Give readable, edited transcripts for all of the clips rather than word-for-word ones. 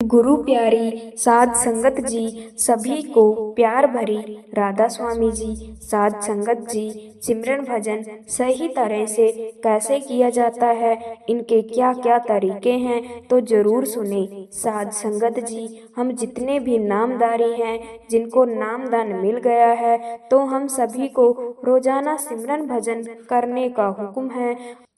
गुरु प्यारी साध संगत जी, सभी को प्यार भरी राधा स्वामी जी। साध संगत जी, सिमरन भजन सही तरह से कैसे किया जाता है, इनके क्या क्या तरीके हैं, तो जरूर सुने। साध संगत जी, हम जितने भी नामधारी हैं, जिनको नामदान मिल गया है, तो हम सभी को रोजाना सिमरन भजन करने का हुक्म है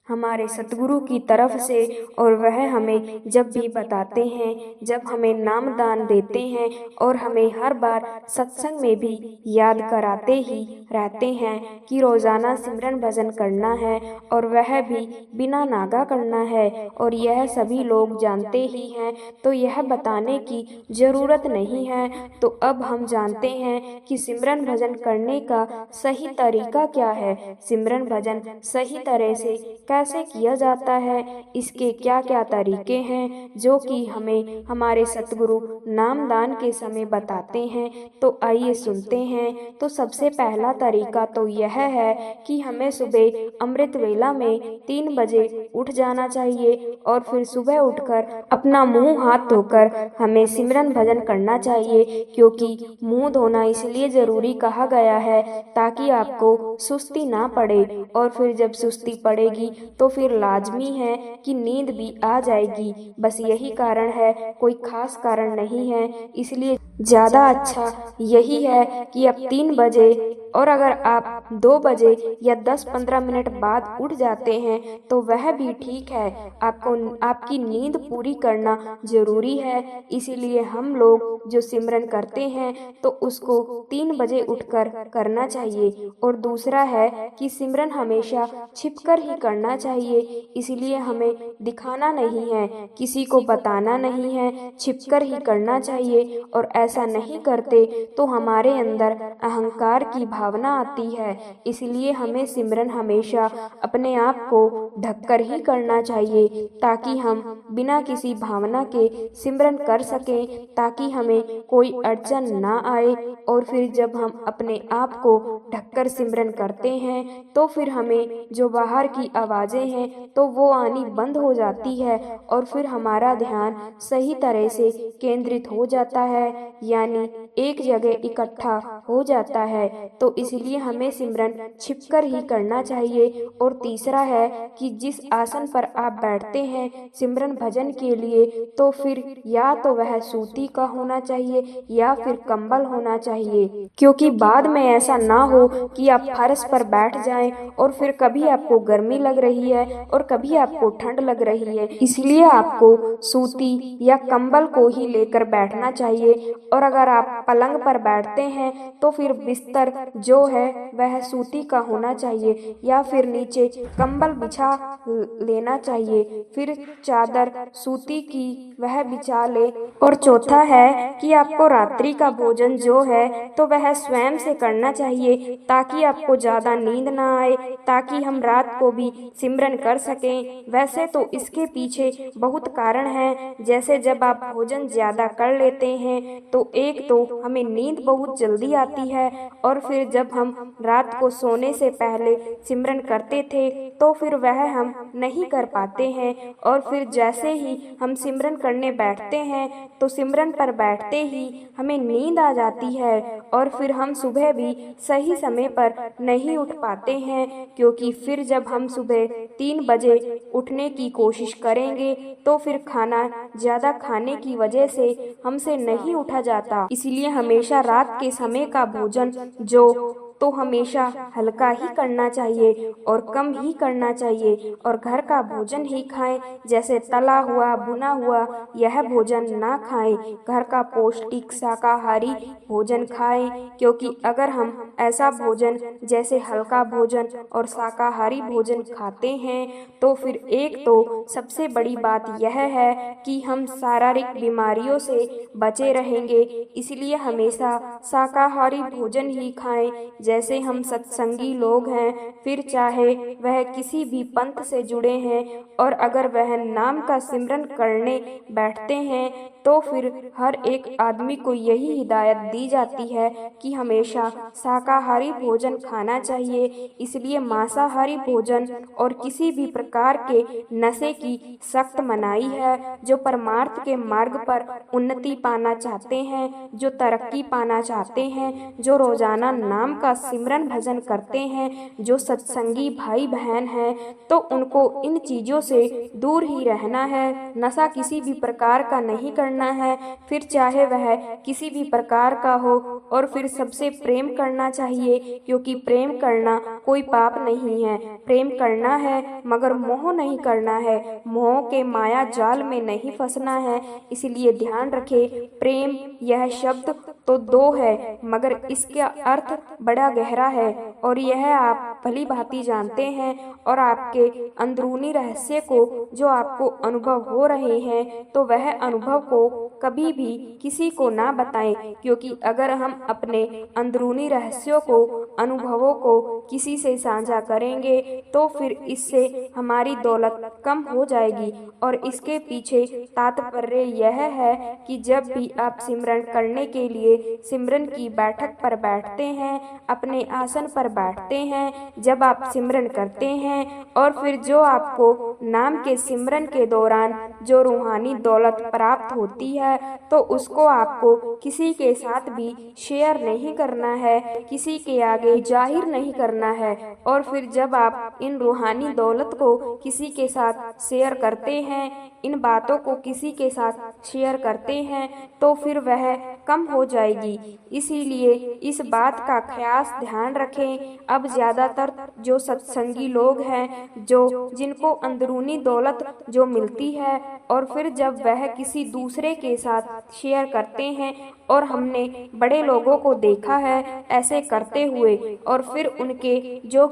हमारे सतगुरु की तरफ से। और वह हमें जब भी बताते हैं, जब हमें नाम दान देते हैं, और हमें हर बार सत्संग में भी याद कराते ही रहते हैं कि रोजाना सिमरन भजन करना है, और वह भी बिना नागा करना है। और यह सभी लोग जानते ही हैं, तो यह बताने की जरूरत नहीं है। तो अब हम जानते हैं कि सिमरन भजन करने का सही तरीका क्या है, सिमरन भजन सही तरह से कैसे किया जाता है, इसके क्या क्या तरीके हैं जो कि हमें हमारे सतगुरु नामदान के समय बताते हैं। तो आइए सुनते हैं। तो सबसे पहला तरीका तो यह है कि हमें सुबह अमृत वेला में 3 बजे उठ जाना चाहिए, और फिर सुबह उठकर अपना मुंह हाथ धोकर हमें सिमरन भजन करना चाहिए। क्योंकि मुंह धोना इसलिए जरूरी कहा गया है ताकि आपको सुस्ती ना पड़े, और फिर जब सुस्ती पड़ेगी तो फिर लाजमी है कि नींद भी आ जाएगी। बस यही कारण है, कोई खास कारण नहीं है। इसलिए ज्यादा अच्छा यही है कि अब 3 बजे, और अगर आप 2 बजे या 10-15 मिनट बाद उठ जाते हैं तो वह भी ठीक है। आपको आपकी नींद पूरी करना जरूरी है। इसीलिए हम लोग जो सिमरन करते हैं तो उसको 3 बजे उठकर करना चाहिए। और दूसरा है कि सिमरन हमेशा छिपकर ही करना चाहिए। इसलिए हमें दिखाना नहीं है, किसी को बताना नहीं है, छिपकर ही करना चाहिए। और ऐसा नहीं करते तो हमारे अंदर अहंकार की भावना आती है। इसलिए हमें सिमरन हमेशा अपने आप को ढककर ही करना चाहिए, ताकि हम बिना किसी भावना के सिमरन कर सकें, ताकि हमें कोई अड़चन ना आए। और फिर जब हम अपने आप को ढककर सिमरन करते हैं तो फिर हमें जो बाहर की आवाजें हैं तो वो आनी बंद हो जाती है, और फिर हमारा ध्यान सही तरह से केंद्रित हो जाता है, यानी एक जगह इकट्ठा हो जाता है। तो इसलिए हमें सिमरन छिपकर ही करना चाहिए। और तीसरा है कि जिस आसन पर आप बैठते हैं सिमरन भजन के लिए, तो फिर या तो वह सूती का होना चाहिए या फिर कंबल होना चाहिए। क्योंकि बाद में ऐसा ना हो कि आप फर्श पर बैठ जाएं और फिर कभी आपको गर्मी लग रही है और कभी आपको ठंड लग रही है। इसलिए आपको सूती या कंबल को ही लेकर बैठना चाहिए। और अगर आप पलंग पर बैठते हैं तो फिर बिस्तर जो है वह सूती का होना चाहिए, या फिर नीचे कंबल बिछा लेना चाहिए, फिर चादर सूती की वह बिछा ले। और चौथा है कि आपको रात्रि का भोजन जो है तो वह स्वयं से करना चाहिए, ताकि आपको ज्यादा नींद ना आए, ताकि हम रात को भी सिमरन कर सकें। वैसे तो इसके पीछे बहुत कारण है, जैसे जब आप भोजन ज्यादा कर लेते हैं तो एक तो हमें नींद बहुत जल्दी आती है, और फिर जब हम रात को सोने से पहले सिमरन करते थे तो फिर वह हम नहीं कर पाते हैं। और फिर जैसे ही हम सिमरन करने बैठते हैं तो सिमरन पर बैठते ही हमें नींद आ जाती है, और फिर हम सुबह भी सही समय पर नहीं उठ पाते हैं। क्योंकि फिर जब हम सुबह 3 बजे उठने की कोशिश करेंगे तो फिर खाना ज्यादा खाने की वजह से हमसे नहीं उठा जाता। इसलिए हमेशा रात के समय का भोजन जो तो हमेशा हल्का ही करना चाहिए और कम ही करना चाहिए, और घर का भोजन ही खाएं। जैसे तला हुआ भुना हुआ यह भोजन ना खाएं, घर का पौष्टिक शाकाहारी भोजन खाएं। क्योंकि अगर हम ऐसा भोजन जैसे हल्का भोजन और शाकाहारी भोजन खाते हैं तो फिर एक तो सबसे बड़ी बात यह है कि हम शारीरिक बीमारियों से बचे रहेंगे। इसलिए हमेशा शाकाहारी भोजन ही खाएं। जैसे हम सत्संगी लोग हैं, फिर चाहे वह किसी भी पंथ से जुड़े हैं, और अगर वह नाम का सिमरन करने बैठते हैं तो फिर हर एक आदमी को यही हिदायत दी जाती है कि हमेशा शाकाहारी भोजन खाना चाहिए। इसलिए मांसाहारी भोजन और किसी भी प्रकार के नशे की सख्त मनाही है। जो परमार्थ के मार्ग पर उन्नति पाना चाहते हैं, जो तरक्की पाना चाहते हैं, जो रोजाना नाम का सिमरन भजन करते हैं, जो सत्संगी भाई बहन हैं, तो उनको इन चीजों से दूर ही रहना है। नशा किसी भी प्रकार का नहीं करना है, फिर चाहे वह किसी भी प्रकार का हो। और फिर सबसे प्रेम करना चाहिए, क्योंकि प्रेम करना कोई पाप नहीं है। प्रेम करना है मगर मोह नहीं करना है, मोह के माया जाल में नहीं फंसना है। इसलिए ध्यान रखें, प्रेम यह शब्द तो दो है, मगर इसका अर्थ बड़ा गहरा है और यह आप भली भांति जानते हैं। और आपके अंदरूनी रहस्य को जो आपको अनुभव हो रहे हैं, तो वह अनुभव को कभी भी किसी को ना बताएं, क्योंकि अगर हम अपने अंदरूनी रहस्यों को, अनुभवों को किसी से साझा करेंगे तो फिर इससे हमारी दौलत कम हो जाएगी। और इसके पीछे तात्पर्य यह है कि जब भी आप सिमरन करने के लिए सिमरन की बैठक पर बैठते हैं, अपने आसन पर बैठते हैं, जब आप सिमरन करते हैं और फिर जो आपको नाम के सिमरन के दौरान जो रूहानी दौलत प्राप्त होती है, तो उसको आपको किसी के साथ भी शेयर नहीं करना है, किसी के आगे जाहिर नहीं करना है। और फिर जब आप इन रूहानी दौलत को किसी के साथ शेयर करते हैं, इन बातों को किसी के साथ शेयर करते हैं, तो फिर वह कम हो जाएगी। इसीलिए इस बात का खास ध्यान रखें। अब ज्यादातर जो सत्संगी लोग हैं, जो जिनको अंदरूनी दौलत जो मिलती है और फिर जब वह किसी दूसरे के साथ शेयर करते हैं, और हमने बड़े लोगों को देखा है ऐसे करते हुए, और फिर उनके जो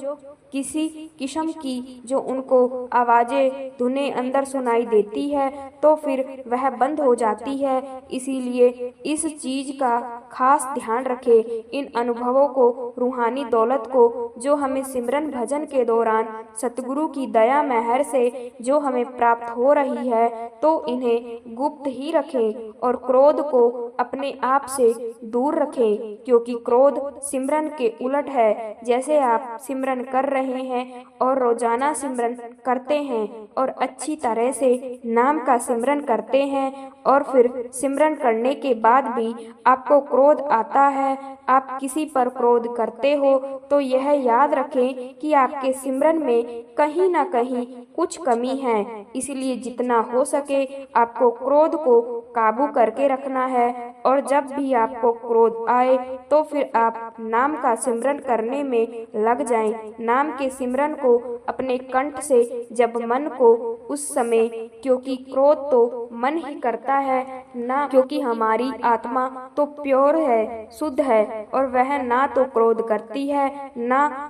किसी किस्म की जो उनको आवाजें धुनें अंदर सुनाई देती है, तो फिर वह बंद हो जाती है। इसीलिए इस चीज का खास ध्यान रखें। इन अनुभवों को, रूहानी दौलत को जो हमें सिमरन भजन के दौरान सतगुरु की दया मेहर से जो हमें प्राप्त हो रही है, तो इन्हें गुप्त ही रखें और क्रोध को अपने आप से दूर रखें, क्योंकि क्रोध सिमरन के उलट है। जैसे आप सिमरन कर रहे हैं और रोजाना सिमरन करते हैं और अच्छी तरह से नाम का सिमरन करते हैं, और फिर सिमरन करने के बाद भी आपको क्रोध आता है, आप किसी पर क्रोध करते हो, तो यह याद रखें कि आपके सिमरन में कहीं ना कहीं कुछ कमी है। इसलिए जितना हो सके आपको क्रोध को काबू करके रखना है। और जब भी आपको क्रोध आए, तो फिर आप नाम का सिमरन करने में लग जाएं। नाम के सिमरन को अपने कंठ से जब मन को उस समय, क्योंकि क्रोध तो मन ही करता है ना, क्योंकि हमारी आत्मा तो प्योर है, शुद्ध है, और वह ना तो क्रोध करती है ना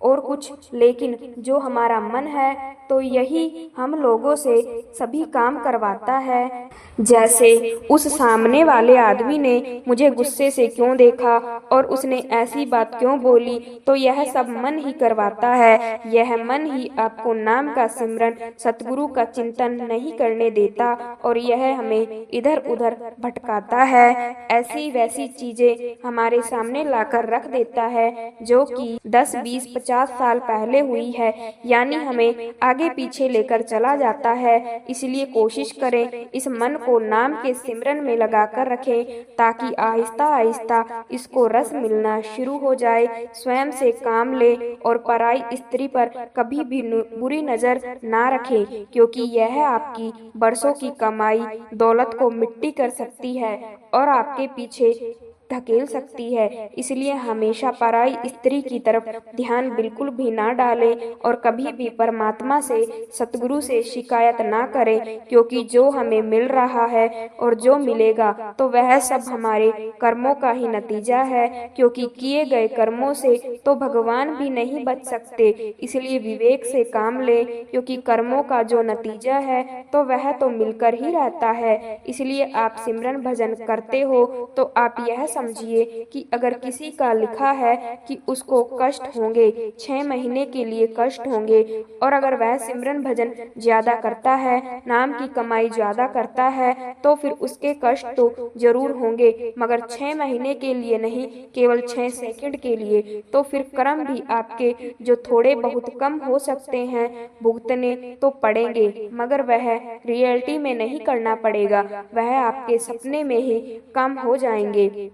और कुछ, लेकिन जो हमारा मन है तो यही हम लोगों से सभी काम करवाता है। जैसे उस सामने वाले आदमी ने मुझे गुस्से से क्यों देखा और उसने ऐसी बात क्यों बोली, तो यह सब मन ही करवाता है। यह मन ही आपको नाम का सिमरन, सतगुरु का चिंतन नहीं करने देता और यह हमें इधर उधर भटकाता है। ऐसी वैसी चीजें हमारे सामने लाकर रख देता है जो कि 10, 20, 50 साल पहले हुई है, यानी हमें आगे पीछे लेकर चला जाता है। इसलिए कोशिश करें इस मन को नाम के सिमरन में लगाकर रखें, ताकि आहिस्ता आहिस्ता इसको रस मिलना शुरू हो जाए। स्वयं से काम ले और पराई स्त्री पर कभी भी बुरी नजर ना रखें, क्योंकि यह आपकी बरसों की कमाई दौलत को मिट्टी कर सकती है और आपके पीछे धकेल सकती है। इसलिए हमेशा पराई स्त्री की तरफ ध्यान बिल्कुल भी ना डालें और कभी भी परमात्मा से, सतगुरु से शिकायत ना करें, क्योंकि जो हमें मिल रहा है और जो मिलेगा तो वह सब हमारे कर्मों का ही नतीजा है, क्योंकि किए गए कर्मों से तो भगवान भी नहीं बच सकते। इसलिए विवेक से काम लें, क्योंकि कर्मों का जो नतीजा है तो वह तो मिलकर ही रहता है। इसलिए आप सिमरन भजन करते हो तो आप यह समझिए कि अगर किसी का लिखा है कि उसको कष्ट होंगे, 6 महीने के लिए कष्ट होंगे, और अगर वह सिमरन भजन ज्यादा करता है, नाम की कमाई ज्यादा करता है, तो फिर उसके कष्ट तो जरूर होंगे, मगर 6 महीने के लिए नहीं, केवल 6 सेकंड के लिए। तो फिर कर्म भी आपके जो थोड़े बहुत कम हो सकते हैं, भुगतने तो पड़ेंगे, मगर वह रियलिटी में नहीं करना पड़ेगा, वह आपके सपने में ही कम हो जाएंगे।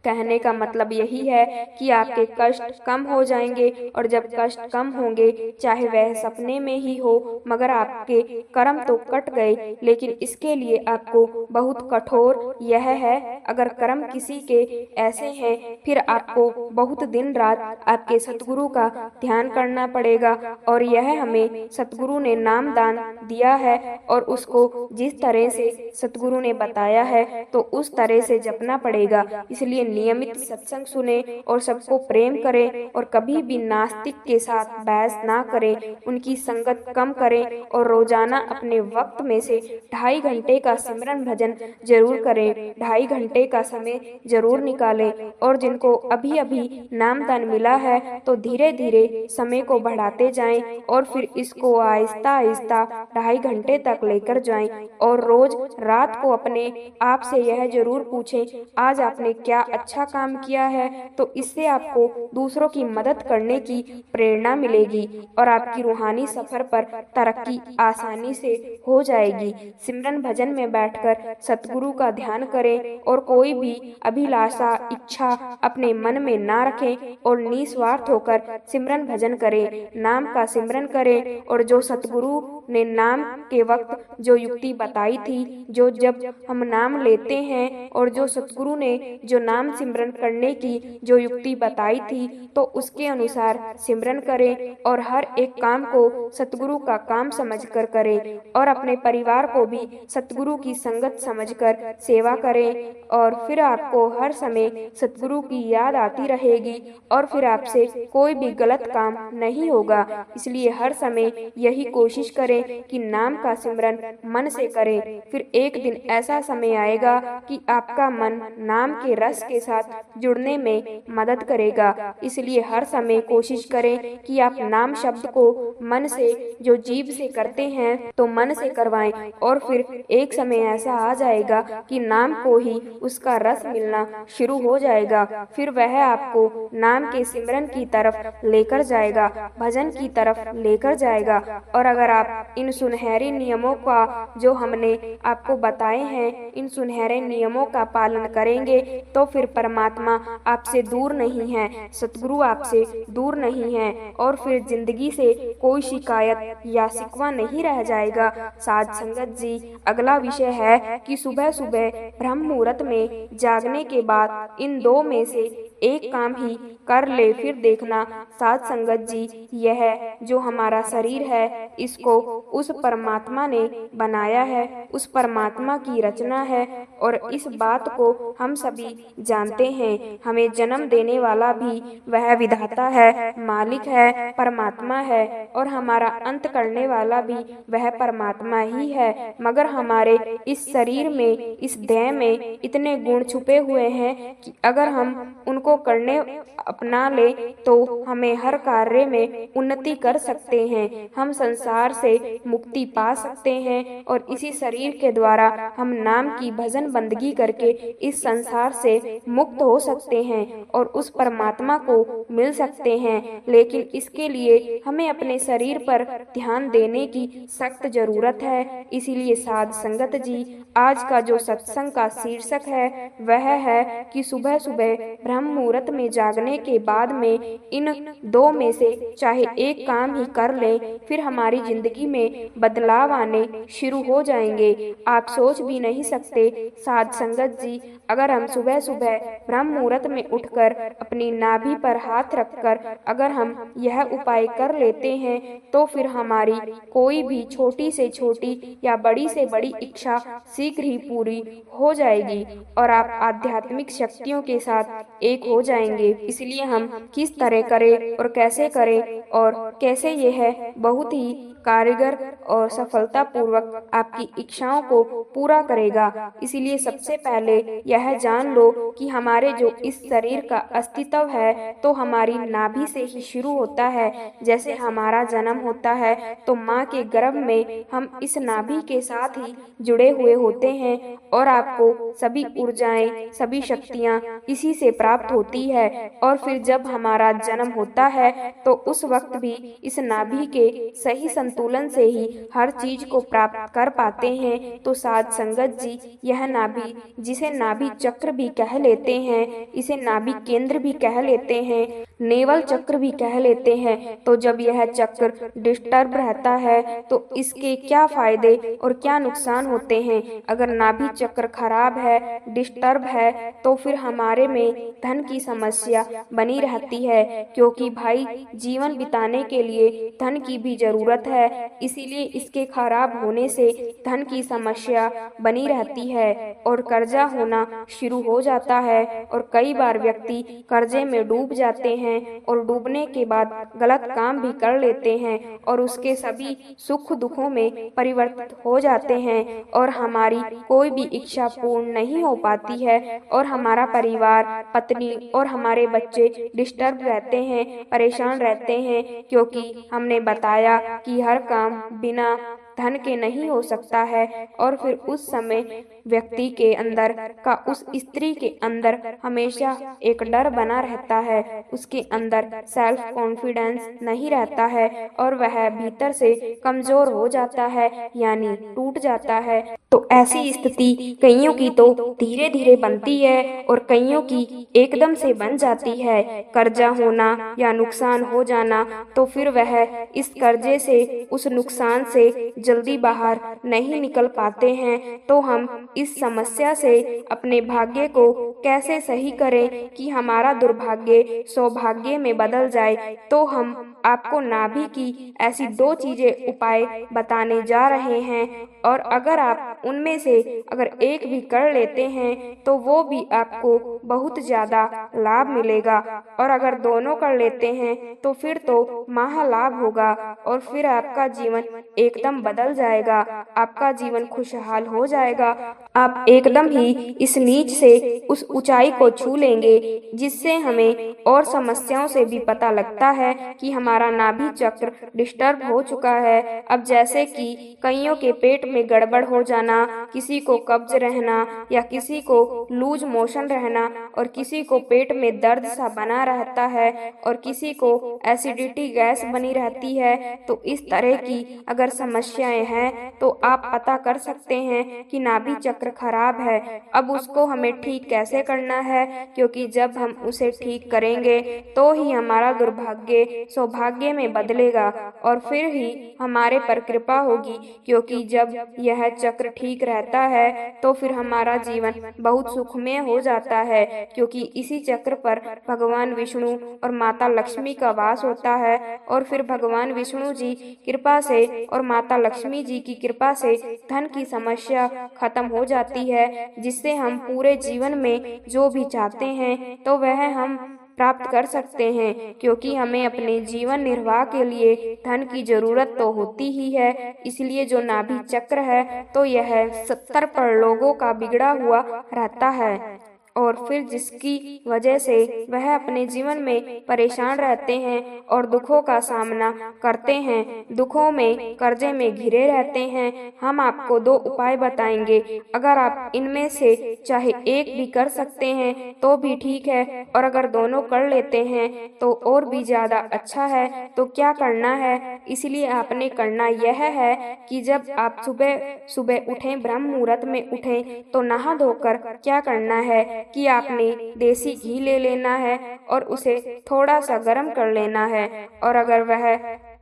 कहने का मतलब यही है कि आपके कष्ट कम हो जाएंगे, और जब कष्ट कम होंगे, चाहे वह सपने में ही हो, मगर आपके कर्म तो कट गए। लेकिन इसके लिए आपको बहुत कठोर यह है, अगर कर्म किसी के ऐसे हैं, फिर आपको बहुत दिन रात आपके सतगुरु का ध्यान करना पड़ेगा। और यह हमें सतगुरु ने नाम दान दिया है, और उसको जिस तरह से सतगुरु ने बताया है तो उस तरह से जपना पड़ेगा। इसलिए नियमित सत्संग सुने और सबको प्रेम करें, और कभी भी नास्तिक के साथ बहस ना करें, उनकी संगत कम करें, और रोजाना अपने वक्त में से 2.5 घंटे का सिमरन भजन जरूर करें, 2.5 घंटे का समय जरूर निकालें। और जिनको अभी अभी नामदान मिला है तो धीरे धीरे समय को बढ़ाते जाएं, और फिर इसको आहिस्ता आहिस्ता 2.5 घंटे तक लेकर जाएं। और रोज रात को अपने आप से यह जरूर पूछें, आज आपने क्या अच्छा काम किया है, तो इससे आपको दूसरों की मदद करने की प्रेरणा मिलेगी, और आपकी रूहानी सफर पर तरक्की आसानी से हो जाएगी। सिमरन भजन में बैठकर सतगुरु का ध्यान करें, और कोई भी अभिलाषा इच्छा अपने मन में ना रखें, और निस्वार्थ होकर सिमरन भजन करें, नाम का सिमरन करें। और जो सतगुरु ने नाम के वक्त जो युक्ति बताई थी, जो जब हम नाम लेते हैं, और जो सतगुरु ने जो नाम सिमरन करने की जो युक्ति बताई थी, तो उसके अनुसार सिमरन करें, और हर एक काम को सतगुरु का काम समझकर करें, और अपने परिवार को भी सतगुरु की संगत समझकर सेवा करें। और फिर आपको हर समय सतगुरु की याद आती रहेगी, और फिर आपसे कोई भी गलत काम नहीं होगा। इसलिए हर समय यही कोशिश करें कि नाम का सिमरन मन से करें। फिर एक दिन ऐसा समय आएगा कि आपका मन नाम के रस के साथ जुड़ने में मदद करेगा। इसलिए हर समय कोशिश करें कि आप नाम शब्द को मन से जो जीभ से करते हैं तो मन से करवाएं, और फिर एक समय ऐसा आ जाएगा कि नाम को ही उसका रस मिलना शुरू हो जाएगा। फिर वह आपको नाम के सिमरन की तरफ लेकर जाएगा, भजन की तरफ लेकर जाएगा। और अगर आप इन सुनहरे नियमों का जो हमने आपको बताए हैं, इन सुनहरे नियमों का पालन करेंगे, तो फिर परमात्मा आपसे दूर नहीं है, सतगुरु आपसे दूर नहीं है, और फिर जिंदगी से कोई शिकायत या शिकवा नहीं रह जाएगा। साध संगत जी, अगला विषय है कि सुबह सुबह ब्रह्म मुहूर्त में जागने के बाद इन दो में से एक काम ही कर ले। फिर देखना साध संगत जी, यह जो हमारा शरीर है, इसको उस परमात्मा ने बनाया है, उस परमात्मा की रचना है, और इस बात को हम सभी जानते हैं। हमें जन्म देने वाला भी वह विधाता है, मालिक है, परमात्मा है, और हमारा अंत करने वाला भी वह परमात्मा ही है। मगर हमारे इस शरीर में, इस देह में इतने गुण छुपे हुए हैं कि अगर हम उनको करने अपना ले तो हमें हर कार्य में उन्नति कर सकते हैं, हम संसार से मुक्ति पा सकते हैं, और इसी शरीर के द्वारा हम नाम की भजन बंदगी करके इस संसार से मुक्त हो सकते हैं और उस परमात्मा को मिल सकते हैं। लेकिन इसके लिए हमें अपने शरीर पर ध्यान देने की सख्त जरूरत है। इसीलिए साध संगत जी, आज का जो सत्संग का शीर्षक है वह है कि सुबह सुबह ब्रह्म मुहूर्त में जागने के बाद में इन दो में से चाहे एक काम ही कर ले, फिर हमारी जिंदगी में बदलाव आने शुरू हो जाएंगे। आप सोच भी नहीं सकते साध संगत जी, अगर हम सुबह सुबह ब्रह्म मुहूर्त में उठकर अपनी नाभि पर हाथ रखकर अगर हम यह उपाय कर लेते हैं तो फिर हमारी कोई भी छोटी से छोटी या बड़ी से बड़ी इच्छा शीघ्र ही पूरी हो जाएगी और आप आध्यात्मिक शक्तियों के साथ एक हो जाएंगे। इसलिए हम किस तरह करें और कैसे करें और कैसे यह बहुत ही कारीगर और सफलतापूर्वक आपकी इच्छाओं को पूरा करेगा। इसीलिए सबसे पहले यह जान लो कि हमारे जो इस शरीर का अस्तित्व है तो हमारी नाभि से ही शुरू होता है। जैसे हमारा जन्म होता है तो माँ के गर्भ में हम इस नाभि के साथ ही जुड़े हुए होते हैं और आपको सभी ऊर्जाएं, सभी शक्तियाँ इसी से प्राप्त होती है। और फिर जब हमारा जन्म होता है तो उस वक्त भी इस नाभि के सही संतुलन से ही हर चीज को प्राप्त कर पाते हैं। तो साध संगत जी, यह नाभि जिसे नाभि चक्र भी कह लेते हैं, इसे नाभि केंद्र भी कह लेते हैं, नेवल चक्र भी कह लेते हैं। तो जब यह चक्र डिस्टर्ब रहता है तो इसके क्या फायदे और क्या नुकसान होते हैं। अगर नाभि चक्र खराब है, डिस्टर्ब है, तो फिर हमारे में धन की समस्या बनी रहती है, क्योंकि भाई जीवन बिताने के लिए धन की भी जरूरत है। इसीलिए इसके खराब होने से धन की समस्या बनी रहती है और कर्जा होना शुरू हो जाता है। और कई बार व्यक्ति कर्जे में डूब जाते हैं और डूबने के बाद गलत काम भी कर लेते हैं और उसके सभी सुख दुखों में परिवर्तित हो जाते हैं और हमारी कोई भी इच्छा पूर्ण नहीं हो पाती है और हमारा परिवार, पत्नी और हमारे बच्चे डिस्टर्ब रहते हैं, परेशान रहते हैं, क्योंकि हमने बताया कि हर काम बिना धन के नहीं हो सकता है। और फिर उस समय व्यक्ति के अंदर का, उस स्त्री के अंदर हमेशा एक डर बना रहता है, उसके अंदर सेल्फ कॉन्फिडेंस नहीं रहता है और वह भीतर से कमजोर हो जाता है, यानी टूट जाता है। तो ऐसी स्थिति कईयों की तो धीरे धीरे बनती है और कईयों की एकदम से बन जाती है। कर्जा होना या नुकसान हो जाना, तो फिर वह इस कर्जे से, उस नुकसान से जल्दी बाहर नहीं निकल पाते हैं। तो हम इस समस्या से अपने भाग्य को कैसे सही करें कि हमारा दुर्भाग्य सौभाग्य में बदल जाए। तो हम आपको नाभि की ऐसी 2 चीजें उपाय बताने जा रहे हैं और अगर आप उनमें से अगर एक भी कर लेते हैं तो वो भी आपको बहुत ज्यादा लाभ मिलेगा और अगर दोनों कर लेते हैं तो फिर तो महालाभ होगा और फिर आपका जीवन एकदम बदल जाएगा, आपका जीवन खुशहाल हो जाएगा। आप एकदम ही इस नीच से उस ऊंचाई को छू लेंगे, जिससे हमें और समस्याओं से भी पता लगता है कि हमारा नाभि चक्र डिस्टर्ब हो चुका है। अब जैसे कि कईयों के पेट में गड़बड़ हो जाना, किसी को कब्ज रहना या किसी को लूज मोशन रहना और किसी को पेट में दर्द सा बना रहता है और किसी को एसिडिटी गैस बनी रहती है। तो इस तरह की अगर समस्याएं हैं तो आप पता कर सकते हैं कि नाभि चक्र खराब है। अब उसको हमें ठीक कैसे करना है, क्योंकि जब हम उसे ठीक करेंगे तो ही हमारा दुर्भाग्य सौभाग्य में बदलेगा और फिर ही हमारे पर कृपा होगी, क्योंकि जब यह चक्र ठीक रहता है तो फिर हमारा जीवन बहुत सुखमय हो जाता है, क्योंकि इसी चक्र पर भगवान विष्णु और माता लक्ष्मी का वास होता है। और फिर भगवान विष्णु जी कृपा से और माता लक्ष्मी जी की कृपा से धन की समस्या खत्म हो जाती है, जिससे हम पूरे जीवन में जो भी चाहते हैं तो वह हम प्राप्त कर सकते हैं, क्योंकि हमें अपने जीवन निर्वाह के लिए धन की जरूरत तो होती ही है। इसलिए जो नाभि चक्र है तो यह 70 लोगों का बिगड़ा हुआ रहता है और फिर जिसकी वजह से वह अपने जीवन में परेशान रहते हैं और दुखों का सामना करते हैं, दुखों में कर्जे में घिरे रहते हैं। हम आपको 2 उपाय बताएंगे, अगर आप इनमें से चाहे एक भी कर सकते हैं तो भी ठीक है और अगर दोनों कर लेते हैं तो और भी ज्यादा अच्छा है। तो क्या करना है, इसलिए आपने करना यह है कि जब आप सुबह सुबह उठें, ब्रह्म मुहूर्त में उठें, तो नहा धोकर क्या करना है कि आपने देसी घी ले लेना है और उसे थोड़ा सा गर्म कर लेना है और अगर वह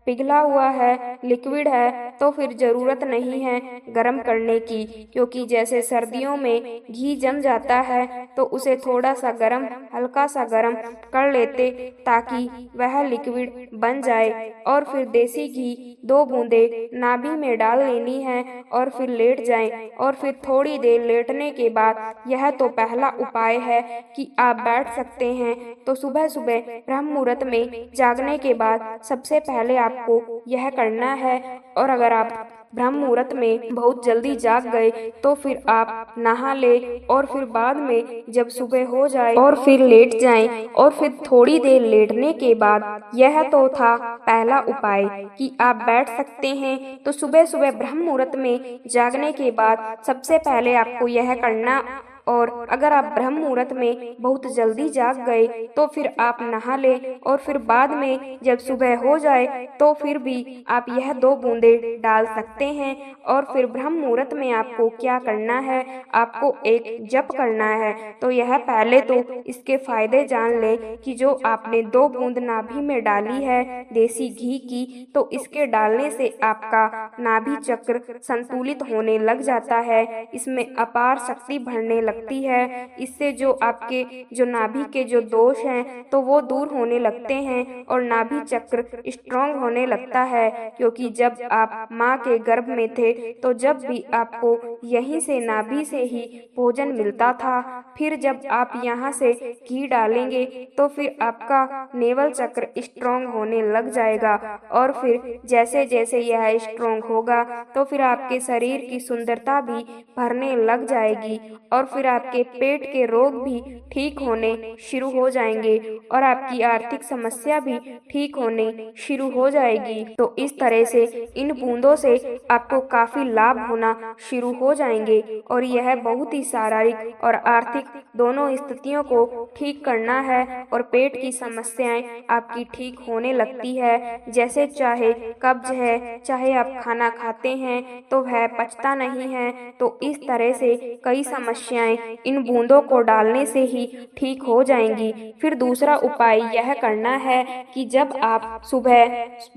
पिघला हुआ है, लिक्विड है, तो फिर जरूरत नहीं है गर्म करने की, क्योंकि जैसे सर्दियों में घी जम जाता है तो उसे थोड़ा सा गर्म, हल्का सा गर्म कर लेते ताकि वह लिक्विड बन जाए। और फिर देसी घी 2 बूंदे नाभि में डाल लेनी है और फिर लेट जाएं और फिर थोड़ी देर लेटने के बाद, यह तो पहला उपाय है कि आप बैठ सकते हैं। तो सुबह सुबह ब्रह्म मुहूर्त में जागने के बाद सबसे पहले आप आपको यह करना है। और अगर आप ब्रह्म मुहूर्त में बहुत जल्दी जाग गए तो फिर आप नहा ले और फिर बाद में जब सुबह हो जाए और फिर लेट जाएं और फिर थोड़ी देर लेटने के बाद, यह तो था पहला उपाय कि आप बैठ सकते हैं। तो सुबह सुबह ब्रह्म मुहूर्त में जागने के बाद सबसे पहले आपको यह करना, और अगर आप ब्रह्म मुहूर्त में बहुत जल्दी जाग गए तो फिर आप नहा ले और फिर बाद में जब सुबह हो जाए तो फिर भी आप यह 2 बूंदे डाल सकते हैं। और फिर ब्रह्म मुहूर्त में आपको क्या करना है, आपको एक जप करना है। तो यह पहले तो इसके फायदे जान ले कि जो आपने 2 बूंद नाभि में डाली है देसी घी की, तो इसके डालने से आपका नाभि चक्र संतुलित होने लग जाता है, इसमें अपार शक्ति भरने लगती है। इससे जो आपके जो नाभि के जो दोष हैं तो वो दूर होने लगते हैं और नाभि चक्र स्ट्रांग होने लगता है। क्योंकि जब आप माँ के गर्भ में थे तो जब भी आपको यहीं से नाभि से ही भोजन मिलता था, फिर जब आप यहाँ से घी डालेंगे तो फिर आपका नेवल चक्र स्ट्रांग होने लग जाएगा। और फिर जैसे जैसे यह स्ट्रांग होगा तो फिर आपके शरीर की सुंदरता भी भरने लग जाएगी और फिर आपके पेट के रोग भी ठीक होने शुरू हो जाएंगे और आपकी आर्थिक समस्या भी ठीक होने शुरू हो जाएगी। तो इस तरह से इन बूंदों से आपको काफी लाभ होना शुरू हो जाएंगे और यह बहुत ही शारीरिक और आर्थिक दोनों स्थितियों को ठीक करना है और पेट की समस्याएं आपकी ठीक होने लगती है। जैसे चाहे कब्ज है, चाहे आप खाना खाते हैं तो वह पचता नहीं है, तो इस तरह से कई समस्याएं इन बूंदों को डालने से ही ठीक हो जाएंगी। फिर दूसरा उपाय यह करना है कि जब आप सुबह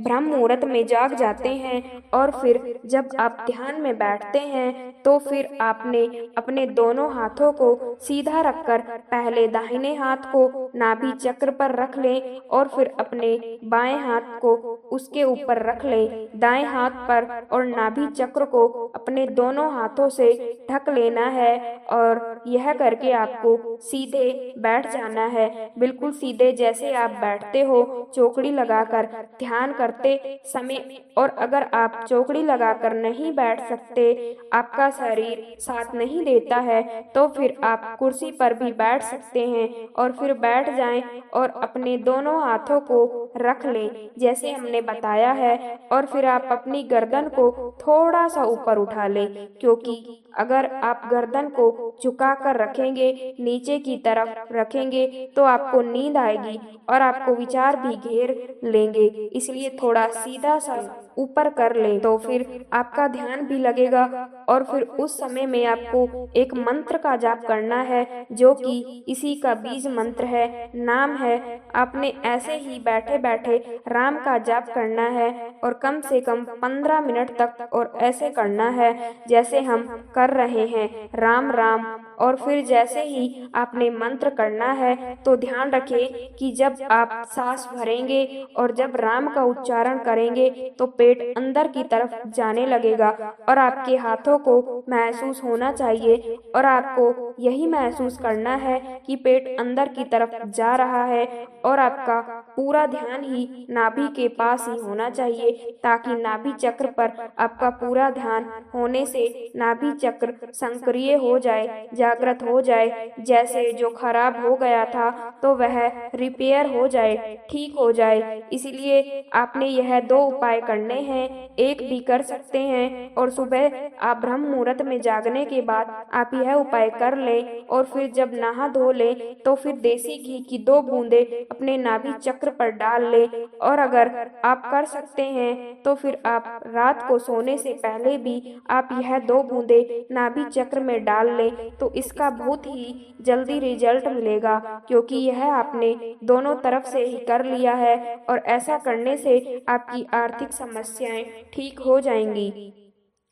ब्रह्म मुहूर्त में जाग जाते हैं और फिर जब आप ध्यान में बैठते हैं तो फिर आपने अपने दोनों हाथों को सीधा रखकर पहले दाहिने हाथ को नाभि चक्र पर रख लें और फिर अपने बाएं हाथ को उसके ऊपर रख लें दाएं हाथ पर और नाभि चक्र को अपने दोनों हाथों से ढक लेना है। और यह करके आपको सीधे बैठ जाना है, बिल्कुल सीधे जैसे आप बैठते हो चौकड़ी लगाकर ध्यान करते समय। और अगर आप चौकड़ी लगाकर नहीं बैठ सकते, आपका शरीर साथ नहीं देता है, तो फिर आप कुर्सी पर भी बैठ सकते हैं और फिर बैठ जाएं और अपने दोनों हाथों को रख लें जैसे हमने बताया है। और फिर आप अपनी गर्दन को थोड़ा सा ऊपर उठा लें, क्योंकि अगर आप गर्दन को झुका कर रखेंगे, नीचे की तरफ रखेंगे, तो आपको नींद आएगी और आपको विचार भी घेर लेंगे। इसलिए थोड़ा सीधा सा ऊपर कर ले तो फिर आपका ध्यान भी लगेगा। और फिर उस समय में आपको एक मंत्र का जाप करना है जो कि इसी का बीज मंत्र है, नाम है। आपने ऐसे ही बैठे बैठे राम का जाप करना है और कम से कम 15 मिनट तक और ऐसे करना है जैसे हम कर रहे हैं, राम राम। और फिर जैसे ही आपने मंत्र करना है तो ध्यान रखें कि जब आप सांस भरेंगे और जब राम का उच्चारण करेंगे तो पेट अंदर की तरफ जाने लगेगा और आपके हाथों को महसूस होना चाहिए और आपको यही महसूस करना है कि पेट अंदर की तरफ जा रहा है और आपका पूरा ध्यान ही नाभि के पास ही होना चाहिए, ताकि नाभि चक्र पर आपका पूरा ध्यान होने से नाभि चक्र सक्रिय हो जाए, जागृत हो जाए। जैसे जो खराब हो गया था तो वह रिपेयर हो जाए, ठीक हो जाए। इसलिए आपने यह 2 उपाय करने हैं, एक भी कर सकते हैं और सुबह आप ब्रह्म मुहूर्त में जागने के बाद आप यह उपाय कर लें और फिर जब नहा धो लें तो फिर देसी घी की 2 बूंदे अपने नाभि चक्र पर डाल लें। और अगर आप कर सकते हैं तो फिर आप रात को सोने से पहले भी आप यह 2 बूंदे नाभि चक्र में डाल लें, तो इसका बहुत ही जल्दी रिजल्ट मिलेगा, क्योंकि यह आपने दोनों तरफ से ही कर लिया है और ऐसा करने से आपकी आर्थिक समस्याएं ठीक हो जाएंगी।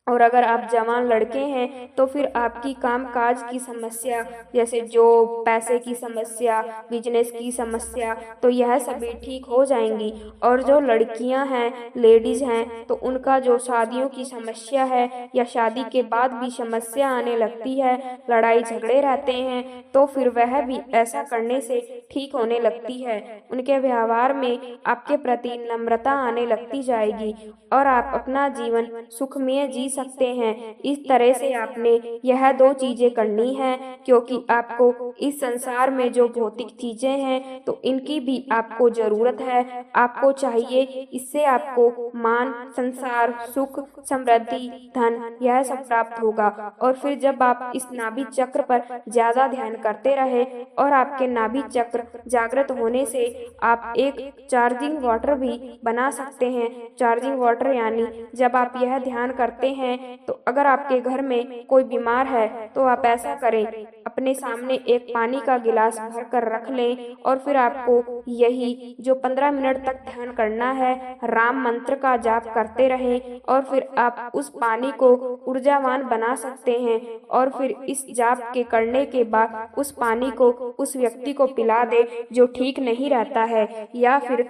और अगर आप जवान लड़के हैं तो फिर आपकी कामकाज की समस्या, जैसे जॉब, पैसे की समस्या, बिजनेस की समस्या, तो यह सभी ठीक हो जाएंगी। और जो लड़कियां हैं, लेडीज हैं, तो उनका जो शादियों की समस्या है या शादी के बाद भी समस्या आने लगती है, लड़ाई झगड़े रहते हैं, तो फिर वह भी ऐसा करने से ठीक होने लगती है। उनके व्यवहार में आपके प्रति नम्रता आने लगती जाएगी और आप अपना जीवन सुखमय जी सकते हैं। इस तरह से आपने यह दो चीजें करनी है, क्योंकि आपको इस संसार में जो भौतिक चीजें हैं तो इनकी भी आपको जरूरत है। आपको चाहिए, इससे आपको मान, संसार, सुख, समृद्धि, धन, यह सब प्राप्त होगा। और फिर जब आप इस नाभि चक्र पर ज्यादा ध्यान करते रहे और आपके नाभि चक्र जागृत होने से आप एक चार्जिंग वाटर भी बना सकते हैं। चार्जिंग वाटर यानी जब आप यह ध्यान करते हैं तो अगर आपके घर में कोई बीमार है तो आप ऐसा करें, अपने सामने एक पानी का गिलास भर कर रख लें और फिर आपको यही जो 15 मिनट तक ध्यान करना है, राम मंत्र का जाप करते रहें और फिर आप उस पानी को ऊर्जावान बना सकते हैं। और फिर इस जाप के करने के बाद उस पानी को उस व्यक्ति को पिला दे जो ठीक नहीं रहता है, या फिर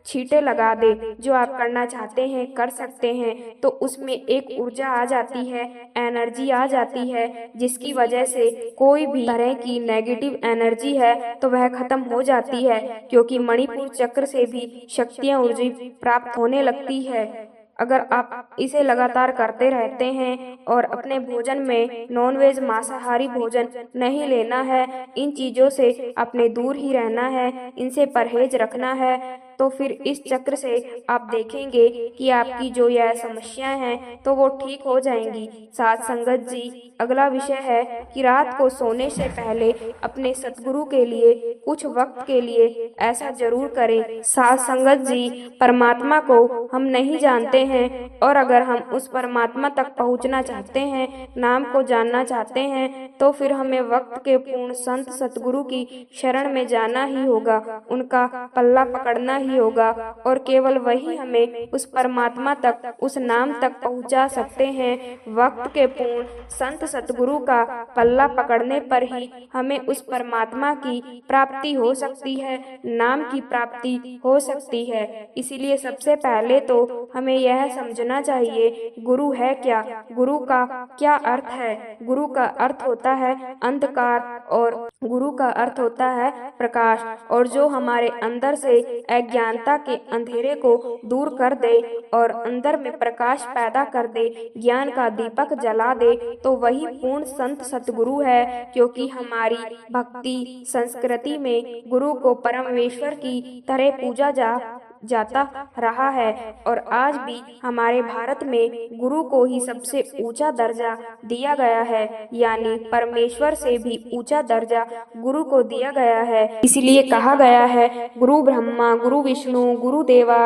छींटे लगा दे। जो आप करना चाहते हैं कर सकते हैं। तो उसमें एक ऊर्जा आ जाती है, एनर्जी आ जाती है, जिसकी वजह से कोई भी तरह की नेगेटिव एनर्जी है तो वह खत्म हो जाती है, क्योंकि मणिपुर चक्र से भी शक्तियाँ, ऊर्जा प्राप्त होने लगती है। अगर आप इसे लगातार करते रहते हैं और अपने भोजन में नॉनवेज, मांसाहारी भोजन नहीं लेना है, इन चीजों से अपने दूर ही रहना है, इनसे परहेज रखना है, तो फिर इस चक्र से आप देखेंगे कि आपकी जो यह समस्याएं हैं तो वो ठीक हो जाएंगी। साथ संगत जी, अगला विषय है कि रात को सोने से पहले अपने सतगुरु के लिए कुछ वक्त के लिए ऐसा जरूर करें। साथ संगत जी, परमात्मा को हम नहीं जानते हैं और अगर हम उस परमात्मा तक पहुंचना चाहते हैं, नाम को जानना चाहते हैं, तो फिर हमें वक्त के पूर्ण संत सतगुरु की शरण में जाना ही होगा, उनका पल्ला पकड़ना ही होगा और केवल वही हमें उस परमात्मा तक, उस नाम तक पहुंचा सकते हैं। वक्त के पूर्ण संत सतगुरु का पल्ला पकड़ने पर ही हमें उस परमात्मा की प्राप्ति हो सकती है, नाम की प्राप्ति हो सकती है। इसीलिए सबसे पहले तो हमें यह समझना चाहिए गुरु है क्या, गुरु का क्या अर्थ है। गुरु का अर्थ होता है अंधकार और गुरु का अर्थ होता है प्रकाश, और जो हमारे अंदर से अज्ञानता के अंधेरे को दूर कर दे और अंदर में प्रकाश पैदा कर दे, ज्ञान का दीपक जला दे, तो वही पूर्ण संत सतगुरु है। क्योंकि हमारी भक्ति संस्कृति में गुरु को परमेश्वर की तरह पूजा जाता रहा है और आज भी हमारे भारत में गुरु को ही सबसे ऊंचा दर्जा दिया गया है, यानी परमेश्वर से भी ऊंचा दर्जा गुरु को दिया गया है। इसलिए कहा गया है गुरु ब्रह्मा गुरु विष्णु गुरु देवा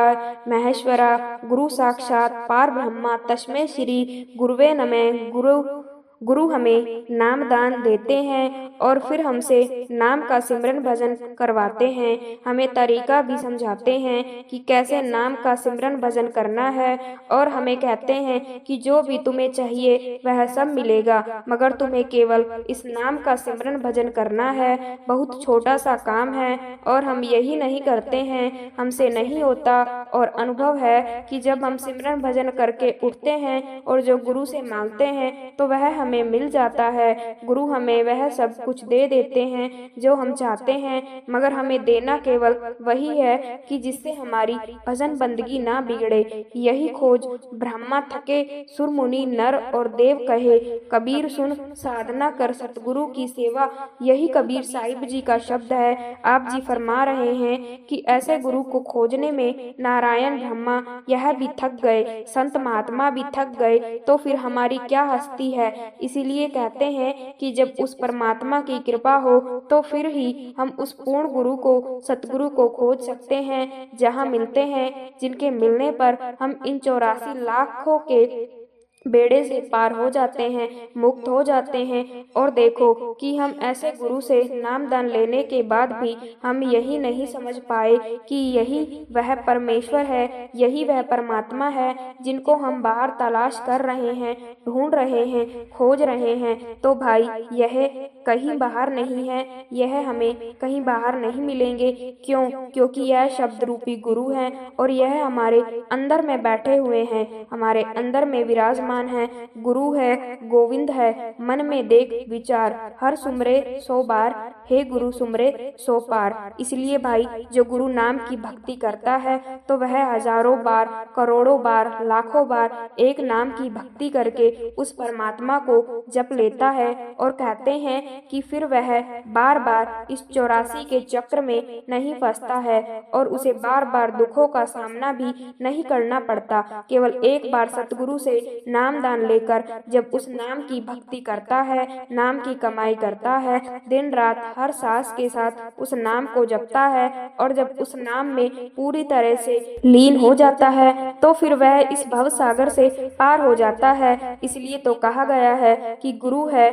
महेश्वरा गुरु साक्षात पार ब्रह्मा तस्मै श्री गुरुवे नमः। गुरु हमें नाम दान देते हैं और फिर हमसे नाम का सिमरन भजन करवाते हैं, हमें तरीका भी समझाते हैं कि कैसे नाम का सिमरन भजन करना है, और हमें कहते हैं कि जो भी तुम्हें चाहिए वह सब मिलेगा, मगर तुम्हें केवल इस नाम का सिमरन भजन करना है। बहुत छोटा सा काम है और हम यही नहीं करते हैं, हमसे नहीं होता। और अनुभव है कि जब हम सिमरन भजन करके उठते हैं और जो गुरु से मांगते हैं तो वह हमें मिल जाता है। गुरु हमें वह सब कुछ दे देते हैं जो हम चाहते हैं, मगर हमें देना केवल वही है कि जिससे हमारी भजन बंदगी ना बिगड़े। यही खोज ब्रह्मा थके सुर मुनि नर और देव कहे, कबीर सुन साधना कर सतगुरु की सेवा। यही कबीर साहिब जी का शब्द है। आप जी फरमा रहे हैं कि ऐसे गुरु को खोजने में नारायण ब्रह्मा यह भी थक गए, संत महात्मा भी थक गए, तो फिर हमारी क्या हस्ती है। इसीलिए कहते हैं कि जब उस परमात्मा की कृपा हो तो फिर ही हम उस पूर्ण गुरु को, सतगुरु को खोज सकते हैं, जहाँ मिलते हैं, जिनके मिलने पर हम इन 84 लाखों के बेड़े से पार हो जाते हैं, मुक्त हो जाते हैं। और देखो कि हम ऐसे गुरु से नाम दान लेने के बाद भी हम यही नहीं समझ पाए कि यही वह परमेश्वर है, यही वह परमात्मा है जिनको हम बाहर तलाश कर रहे हैं, ढूंढ रहे हैं, खोज रहे हैं। तो भाई यह कहीं बाहर नहीं है, यह हमें कहीं बाहर नहीं मिलेंगे। क्यों? क्योंकि यह शब्द रूपी गुरु हैं और यह हमारे अंदर में बैठे हुए हैं, हमारे अंदर में विराजमान है। गुरु है, गोविंद है, मन में देख विचार, हर सुमरे 100 बार, हे गुरु सुमरे 100 पार। इसलिए भाई जो गुरु नाम की भक्ति करता है तो वह हजारों बार, करोड़ों बार, लाखों बार एक नाम की भक्ति करके उस परमात्मा को जप लेता है। और कहते हैं कि फिर वह बार बार इस 84 के चक्र में नहीं फंसता है और उसे बार बार दुखों का सामना भी नहीं करना पड़ता। केवल एक बार सतगुरु से नाम दान लेकर जब उस नाम की भक्ति करता है, नाम की कमाई करता है, दिन रात हर सांस के साथ उस नाम को जपता है और जब उस नाम में पूरी तरह से लीन हो जाता है तो फिर वह इस भव सागर से पार हो जाता है। इसलिए तो कहा गया है कि गुरु है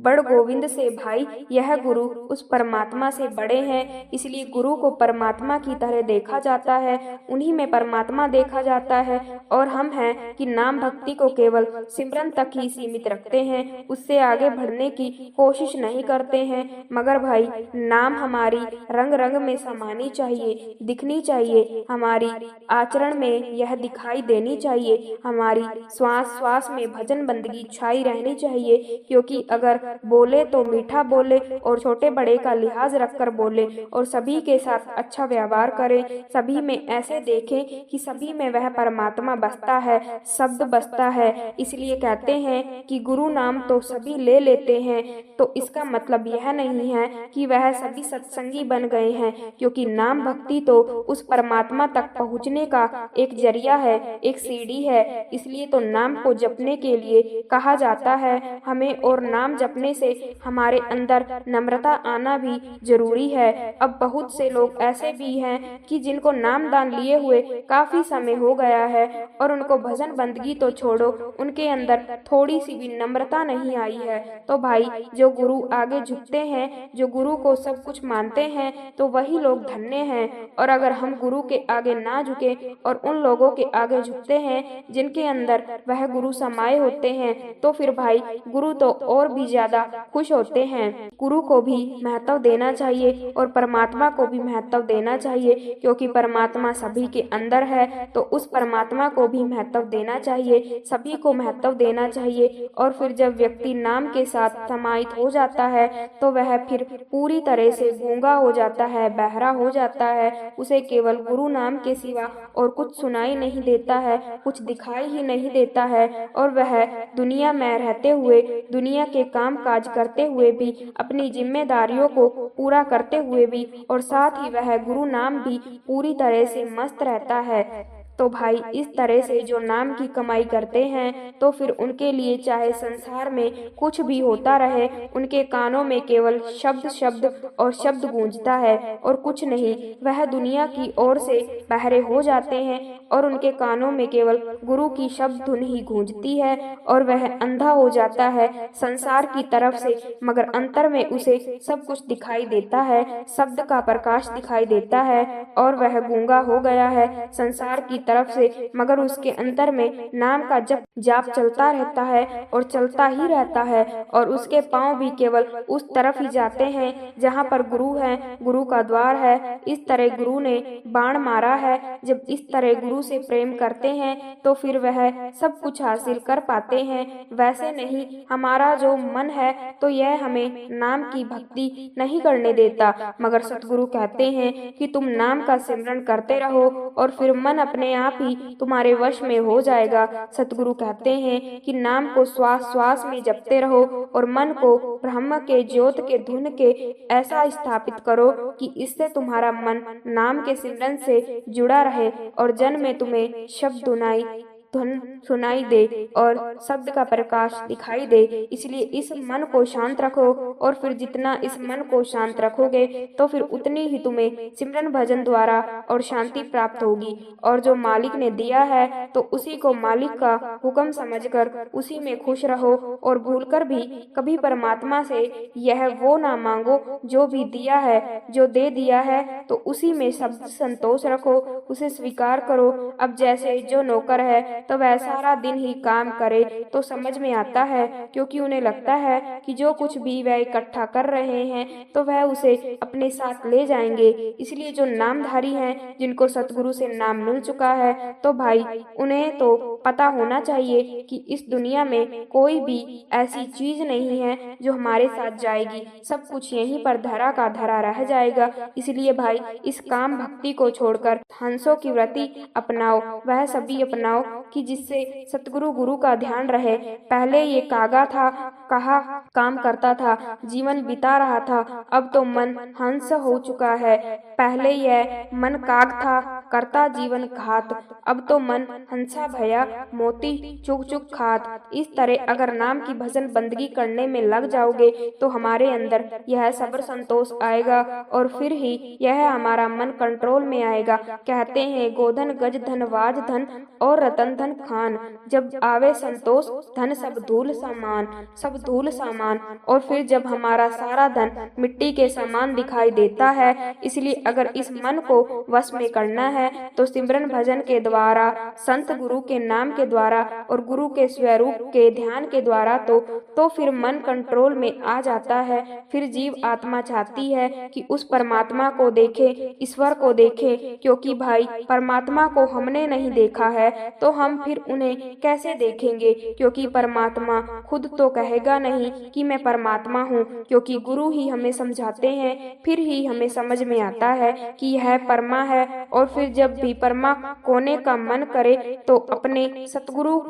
बड़ गोविंद से भाई, यह गुरु उस परमात्मा से बड़े हैं। इसलिए गुरु को परमात्मा की तरह देखा जाता है, उन्हीं में परमात्मा देखा जाता है। और हम हैं कि नाम भक्ति को केवल सिमरन तक ही सीमित रखते हैं, उससे आगे बढ़ने की कोशिश नहीं करते हैं। मगर भाई नाम हमारी रंग रंग में समानी चाहिए, दिखनी चाहिए, हमारी आचरण में यह दिखाई देनी चाहिए, हमारी श्वास श्वास में भजन बंदगी छाई रहनी चाहिए। क्योंकि अगर बोले तो मीठा बोले और छोटे बड़े का लिहाज रखकर बोले और सभी के साथ अच्छा व्यवहार करें, सभी में ऐसे देखें कि सभी में वह परमात्मा बसता है, शब्द बसता है। इसलिए कहते हैं कि गुरु नाम तो सभी ले लेते हैं, तो इसका मतलब यह नहीं है कि वह सभी सत्संगी बन गए हैं। क्योंकि नाम भक्ति तो उस परमात्मा तक पहुँचने का एक जरिया है, एक सीढ़ी है। इसलिए तो नाम को जपने के लिए कहा जाता है हमें, और नाम जपने से हमारे अंदर नम्रता आना भी जरूरी है। अब बहुत से लोग ऐसे भी हैं कि जिनको नाम दान लिए हुए काफी समय हो गया है और उनको भजन बंदगी तो छोड़ो, उनके अंदर थोड़ी सी भी नम्रता नहीं आई है। तो भाई जो गुरु आगे झुकते हैं, जो गुरु को सब कुछ मानते हैं, तो वही लोग धन्य हैं। और अगर हम गुरु के आगे ना झुके और उन लोगों के आगे झुकते हैं जिनके अंदर वह गुरु समाये होते हैं, तो फिर भाई गुरु तो और भी ज्यादा खुश होते हैं। गुरु को भी महत्व देना चाहिए और परमात्मा को भी महत्व देना चाहिए। क्योंकि परमात्मा सभी के अंदर है, तो उस परमात्मा को भी महत्व देना चाहिए, सभी को महत्व देना चाहिए। और फिर जब व्यक्ति नाम के साथ समाहित हो जाता है तो वह फिर पूरी तरह से गूंगा हो जाता है, बहरा हो जाता है। उसे केवल गुरु नाम के सिवा और कुछ सुनाई नहीं देता है, कुछ दिखाई ही नहीं देता है। और वह दुनिया में रहते हुए, दुनिया के काम काज करते हुए भी, अपनी जिम्मेदारियों को पूरा करते हुए भी, और साथ ही वह गुरु नाम भी पूरी तरह से मस्त रहता है। तो भाई इस तरह से जो नाम की कमाई करते हैं, तो फिर उनके लिए चाहे संसार में कुछ भी होता रहे, उनके कानों में केवल शब्द शब्द और शब्द गूंजता है और कुछ नहीं। वह दुनिया की ओर से बहरे हो जाते हैं और उनके कानों में केवल गुरु की शब्द धुन ही गूंजती है और वह अंधा हो जाता है संसार की तरफ से। मगर अंतर में उसे सब कुछ दिखाई देता है, शब्द का प्रकाश दिखाई देता है और वह गूंगा हो गया है संसार की तरफ से। मगर उसके अंतर में नाम का जप जाप चलता रहता है और चलता ही रहता है, और उसके पांव भी केवल उस तरफ ही जाते हैं जहाँ पर गुरु है, गुरु का द्वार है। इस तरह गुरु ने बाण मारा है। जब इस तरह गुरु से प्रेम करते हैं तो फिर वह सब कुछ हासिल कर पाते हैं। वैसे नहीं, हमारा जो मन है तो यह हमें नाम की भक्ति नहीं करने देता। मगर सतगुरु कहते हैं कि तुम नाम का सिमरन करते रहो और फिर मन अपने आप ही तुम्हारे वश में हो जाएगा। सतगुरु कहते हैं कि नाम को श्वास श्वास में जपते रहो और मन को ब्रह्म के ज्योत के धुन के ऐसा स्थापित करो कि इससे तुम्हारा मन नाम के सिमरन से जुड़ा रहे और जन में तुम्हें शब्द सुनाई धुन सुनाई दे और शब्द का प्रकाश दिखाई दे। इसलिए इस मन को शांत रखो और फिर जितना इस मन को शांत रखोगे तो फिर उतनी ही तुम्हें सिमरन भजन द्वारा और शांति प्राप्त होगी। और जो मालिक ने दिया है तो उसी को मालिक का हुक्म समझकर उसी में खुश रहो और भूलकर भी कभी परमात्मा से यह वो ना मांगो। जो भी दिया है, जो दे दिया है, तो उसी में सब संतोष रखो, उसे स्वीकार करो। अब जैसे जो नौकर है तो वह सारा दिन ही काम करे तो समझ में आता है, क्योंकि उन्हें लगता है कि जो कुछ भी वह इकट्ठा कर रहे हैं तो वह उसे अपने साथ ले जाएंगे। इसलिए जो नामधारी हैं, जिनको सतगुरु से नाम मिल चुका है, तो भाई उन्हें तो पता होना चाहिए कि इस दुनिया में कोई भी ऐसी चीज नहीं है जो हमारे साथ जाएगी, सब कुछ यहीं पर धरा का धरा रह जाएगा। इसलिए भाई इस काम भक्ति को छोड़कर हंसों की वृत्ति अपनाओ, वह सभी अपनाओ कि जिससे सतगुरु गुरु का ध्यान रहे। पहले ये कागा था, कहा काम करता था, जीवन बिता रहा था, अब तो मन हंस हो चुका है। पहले यह मन काग था, करता जीवन घात, अब तो मन हंसा भया, मोती चुग चुग खात। इस तरह अगर नाम की भजन बंदगी करने में लग जाओगे तो हमारे अंदर यह सब्र संतोष आएगा और फिर ही यह हमारा मन कंट्रोल में आएगा। कहते हैं गोधन गज धन वाज धन और रतन धन खान, जब आवे संतोष धन सब धूल सामान, सब धूल सामान। और फिर जब हमारा सारा धन मिट्टी के समान दिखाई देता है। इसलिए अगर इस मन को वश में करना है तो सिमरन भजन के द्वारा, संत गुरु के नाम के द्वारा और गुरु के स्वरूप के ध्यान के द्वारा तो फिर मन कंट्रोल में आ जाता है। फिर जीव आत्मा चाहती है कि उस परमात्मा को देखे, ईश्वर को देखे, क्योंकि भाई परमात्मा को हमने नहीं देखा है तो हम फिर उन्हें कैसे देखेंगे, क्योंकि परमात्मा खुद तो कहेगा नहीं कि मैं परमात्मा हूँ, क्योंकि गुरु ही हमें समझाते हैं, फिर ही हमें समझ में आता है कि यह परमा है। और फिर जब भी परमा कोने का मन करे तो अपने सतगुरु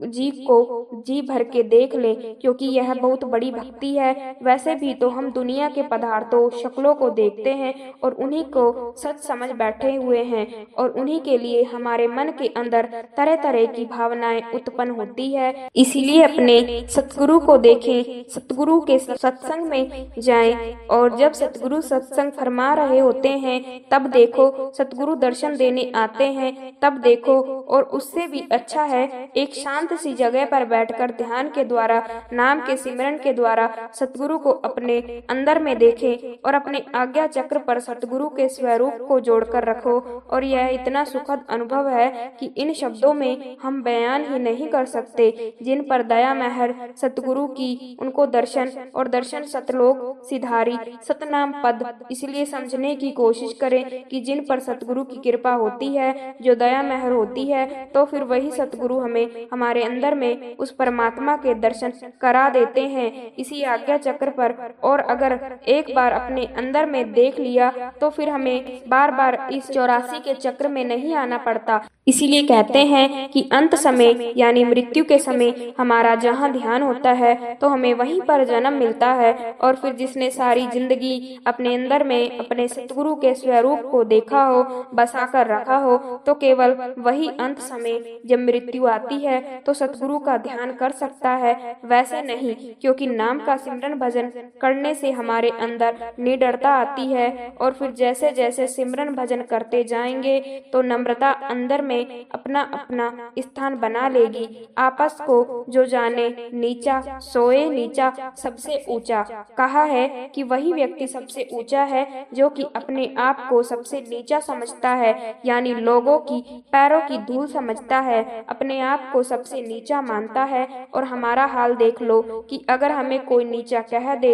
जी को जी भर के देख ले, क्योंकि यह बहुत बड़ी भक्ति है। वैसे भी तो हम दुनिया के पदार्थों शक्लों को देखते हैं और उन्हीं को सच समझ बैठे हुए हैं और उन्हीं के लिए हमारे मन के अंदर तरह तरह की भावनाएं उत्पन्न होती है। इसीलिए अपने सतगुरु को देखें, सतगुरु के सत्संग में जाएं और जब सतगुरु सत्संग फरमा रहे होते हैं तब देखो, सतगुरु दर्शन देने आते हैं तब देखो। और उससे भी अच्छा है एक शांत सी जगह पर बैठकर ध्यान के द्वारा, नाम के सिमरन के द्वारा सतगुरु को अपने अंदर में देखें और अपने आज्ञा चक्र पर सतगुरु के स्वरूप को जोड़कर रखो। और यह इतना सुखद अनुभव है कि इन शब्दों में हम बयान ही नहीं कर सकते। जिन पर दया महर सतगुरु की, उनको दर्शन और दर्शन सतलोक सिधारी सतनाम पद। इसलिए समझने की कोशिश करें कि जिन पर सतगुरु की कृपा होती है, जो दया महर होती है, तो फिर वही सतगुरु हमें हमारे अंदर में उस परमात्मा के दर्शन करा देते हैं इसी आज्ञा चक्र पर। और अगर एक बार अपने अंदर में देख लिया तो फिर हमें बार बार इस 84 के चक्र में नहीं आना पड़ता। इसीलिए कहते हैं कि अंत समय यानी मृत्यु के समय हमारा जहाँ ध्यान होता है तो हमें वहीं पर जन्म मिलता है। और फिर जिसने सारी जिंदगी अपने अंदर में अपने सतगुरु के स्वरूप को देखा हो, बसा कर रखा हो, तो केवल वही अंत समय जब मृत्यु आती है तो सतगुरु का ध्यान कर सकता है, वैसे नहीं। क्योंकि नाम का सिमरन भजन करने से हमारे अंदर निडरता आती है और फिर जैसे जैसे सिमरन भजन करते जाएंगे तो नम्रता अंदर में अपना अपना स्थान बना लेगी। आपस को जो जाने नीचा सोए नीचा सबसे ऊंचा। कहा है कि वही व्यक्ति सबसे ऊंचा है जो कि अपने आप को सबसे नीचा समझता है, यानी लोगों की पैरों की धूल समझता है, अपने आप को सबसे नीचा मानता है। और हमारा हाल देख लो कि अगर हमें कोई नीचा कह दे,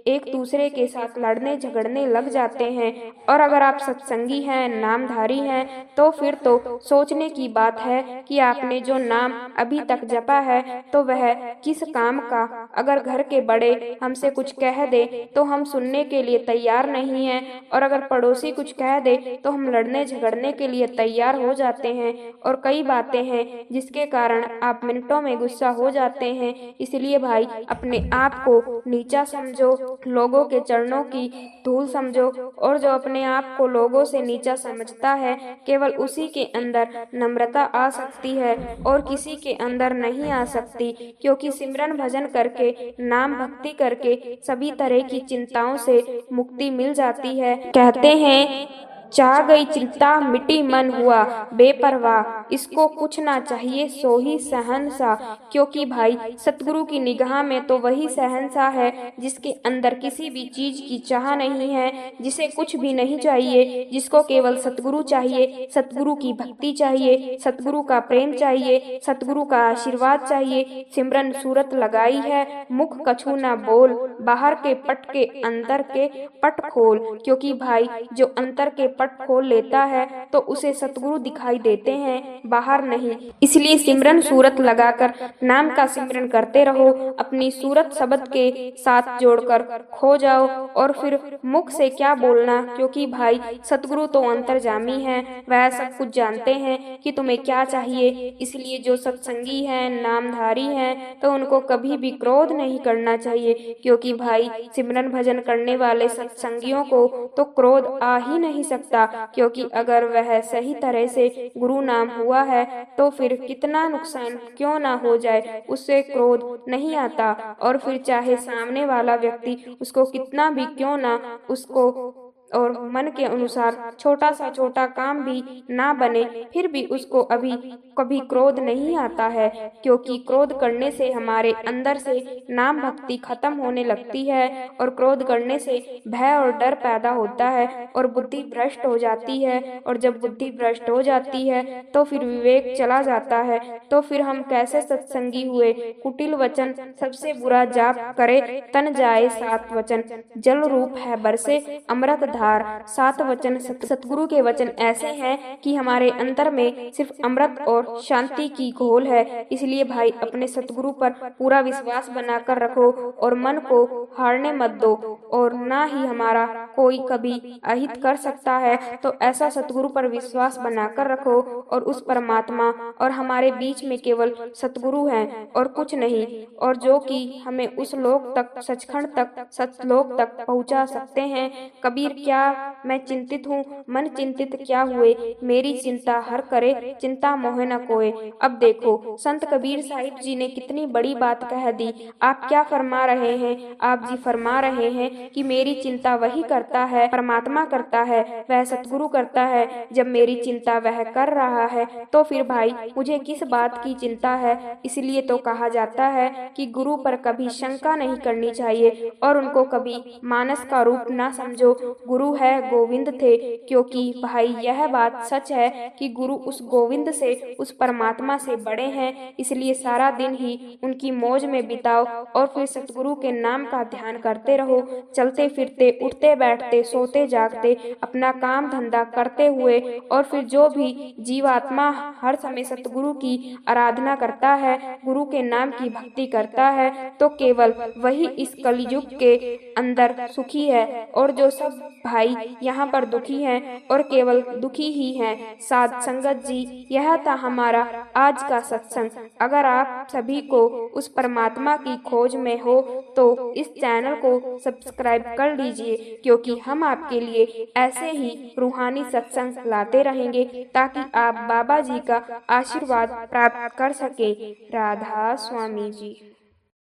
एक दूसरे के साथ लड़ने झगड़ने लग जाते हैं। और अगर आप सत्संगी हैं, नामधारी हैं, तो फिर तो सोचने की बात है कि आपने जो नाम अभी तक जपा है तो वह किस काम का। अगर घर के बड़े हमसे कुछ कह दे तो हम सुनने के लिए तैयार नहीं हैं, और अगर पड़ोसी कुछ कह दे तो हम लड़ने झगड़ने के लिए तैयार हो जाते हैं। और कई बातें हैं जिसके कारण आप मिनटों में गुस्सा हो जाते हैं। इसलिए भाई अपने आप को नीचा समझो लोगों के चरणों की धूल समझो और जो अपने आप को लोगों से नीचा समझता है, केवल उसी के अंदर नम्रता आ सकती है और किसी के अंदर नहीं आ सकती, क्योंकि सिमरन भजन करके, नाम भक्ति करके सभी तरह की चिंताओं से मुक्ति मिल जाती है। कहते हैं, चाह गई चिंता मिटी मन हुआ बेपरवाह, इसको कुछ ना चाहिए सो ही शहंशाह। क्योंकि भाई सतगुरु की निगाह में तो वही शहंशाह है जिसके अंदर किसी भी चीज की चाह नहीं है, जिसे कुछ भी नहीं चाहिए, जिसको केवल सतगुरु चाहिए, सतगुरु की भक्ति चाहिए, सतगुरु का प्रेम चाहिए, सतगुरु का आशीर्वाद चाहिए। सिमरन सूरत लगाई है, मुख कछु ना बोल, बाहर के पट के अंदर के पट खोल। क्योंकि भाई जो अंतर के पट खोल लेता है तो उसे सतगुरु दिखाई देते हैं, बाहर नहीं। इसलिए सिमरन सूरत लगाकर नाम का सिमरन करते रहो, अपनी सूरत शब्द के साथ जोड़कर खो जाओ। और फिर मुख से क्या बोलना, क्योंकि भाई सतगुरु तो अंतर्जामी है, वह सब कुछ जानते हैं कि तुम्हें क्या चाहिए। इसलिए जो सत्संगी हैं, नामधारी हैं, तो उनको कभी भी क्रोध नहीं करना चाहिए, क्योंकि भाई सिमरन भजन करने वाले सत्संगियों को तो क्रोध आ ही नहीं सकता, क्योंकि अगर वह सही तरह से गुरु नाम हुआ है तो फिर कितना नुकसान क्यों ना हो जाए, उससे क्रोध नहीं आता। और फिर चाहे सामने वाला व्यक्ति उसको कितना भी क्यों ना उसको और मन के अनुसार छोटा सा छोटा काम भी ना बने, फिर भी उसको अभी कभी क्रोध नहीं आता है, क्योंकि क्रोध करने से हमारे अंदर से नाम भक्ति खत्म होने लगती है और क्रोध करने से भय और डर पैदा होता है और बुद्धि भ्रष्ट हो जाती है। और जब बुद्धि भ्रष्ट हो जाती है तो फिर विवेक चला जाता है, तो फिर हम कैसे सत्संगी हुए। कुटिल वचन सबसे बुरा जाप करे, तन जाए सात वचन, जल रूप है बरसे अमृत धार। सात वचन सतगुरु के वचन ऐसे हैं कि हमारे अंतर में सिर्फ अमृत और शांति की घोल है। इसलिए भाई अपने सतगुरु पर पूरा विश्वास बनाकर रखो और मन को हारने मत दो, और ना ही हमारा कोई कभी अहित कर सकता है। तो ऐसा सतगुरु पर विश्वास बनाकर रखो और उस परमात्मा और हमारे बीच में केवल सतगुरु हैं और कुछ नहीं, और जो कि हमें उस लोक तक, सचखंड तक, सतलोक तक पहुंचा सकते हैं। कबीर क्या मैं चिंतित हूँ, मन चिंतित क्या हुए, मेरी चिंता हर करे, चिंता मोह न कोय। अब देखो संत कबीर साहिब जी ने कितनी बड़ी बात कह दी। आप क्या फरमा रहे हैं? आप जी फरमा रहे हैं कि मेरी चिंता वही करता है, परमात्मा करता है, वह सतगुरु करता है। जब मेरी चिंता वह कर रहा है तो फिर भाई मुझे किस बात की चिंता है। इसलिए तो कहा जाता है कि गुरु पर कभी शंका नहीं करनी चाहिए और उनको कभी मानस का रूप ना समझो। गुरु है गोविंद थे, क्योंकि भाई यह बात सच है कि गुरु उस गोविंद से, उस परमात्मा से बड़े हैं। इसलिए सारा दिन ही उनकी मौज में बिताओ और फिर सतगुरु के नाम का ध्यान करते रहो। चलते फिरते, उठते बैठते, सोते जागते, अपना काम धंधा करते हुए, और फिर जो भी जीवात्मा हर समय सतगुरु की आराधना करता है, गुरु के नाम की भक्ति करता है, तो केवल वही इस कलयुग के अंदर सुखी है। और जो सब भाई यहाँ पर दुखी हैं और केवल दुखी ही हैं। साध संगत जी, यह था हमारा आज का सत्संग। अगर आप सभी को उस परमात्मा की खोज में हो तो इस चैनल को सब्सक्राइब कर लीजिए, क्योंकि हम आपके लिए ऐसे ही रूहानी सत्संग लाते रहेंगे ताकि आप बाबा जी का आशीर्वाद प्राप्त कर सके। राधा स्वामी जी।